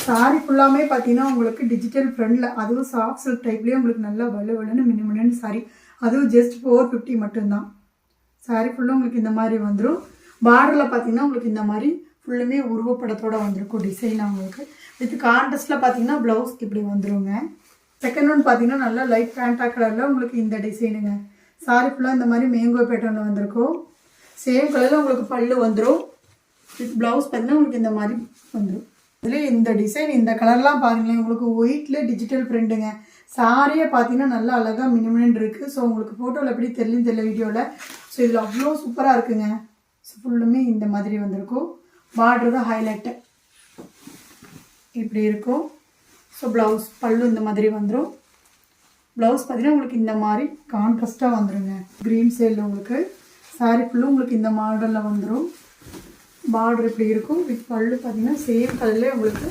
Sorry ஃபுல்லாமே பார்த்தீங்கன்னா உங்களுக்கு டிஜிட்டல் ஃப்ரண்டில், அதுவும் சாஃப்ட் சில்க் டைப்லேயே உங்களுக்கு நல்லா வலுவலுன்னு மினிமினன்னு சாரி. அதுவும் ஜஸ்ட் 450 மட்டும்தான். சாரி ஃபுல்லாக உங்களுக்கு இந்த மாதிரி வந்துடும். பார்டரில் பார்த்தீங்கன்னா உங்களுக்கு இந்த மாதிரி ஃபுல்லுமே உருவப்படத்தோடு வந்திருக்கும் டிசைனாக உங்களுக்கு. வித் கான்ட்ராஸ்டில் பார்த்தீங்கன்னா ப்ளவுஸ் இப்படி வந்துடுங்க. செகண்ட் ஒன் பார்த்தீங்கன்னா நல்லா லைட் ஃபேண்டா கலரில் உங்களுக்கு இந்த டிசைனுங்க. சாரி ஃபுல்லாக இந்த மாதிரி மேங்கோ பேட்டர்னில் வந்திருக்கும். சேம் கலரில் உங்களுக்கு பல்லு வந்துடும். வித் ப்ளவுஸ் பார்த்தீங்கன்னா உங்களுக்கு இந்த மாதிரி வந்துடும். இதில் இந்த டிசைன் இந்த கலர்லாம் பாருங்களேன், உங்களுக்கு ஒயிட்டில் டிஜிட்டல் பிரிண்ட்டுங்க. சாரியை பார்த்தீங்கன்னா நல்லா அழகாக மினிமினன் இருக்குது. ஸோ உங்களுக்கு ஃபோட்டோவில் எப்படி தெரியலன்னு தெரியல வீடியோவில். ஸோ இதில் அவ்வளோ சூப்பராக இருக்குங்க. ஸோ ஃபுல்லுமே இந்த மாதிரி வந்திருக்கும். பார்டர் தான் ஹைலைட்டு இப்படி இருக்கும். ஸோ ப்ளவுஸ் பல்லு இந்த மாதிரி வந்துடும். ப்ளவுஸ் பார்த்தீங்கன்னா உங்களுக்கு இந்த மாதிரி கான்ட்ராஸ்ட்டாக வந்துடுங்க. க்ரீன் சைடில் உங்களுக்கு சாரி ஃபுல்லும் உங்களுக்கு இந்த மாடலில் வந்துடும். பார்டர் இப்படி இருக்கும். வித் பல்லு பார்த்தீங்கன்னா சேம் கலர்லேயே உங்களுக்கு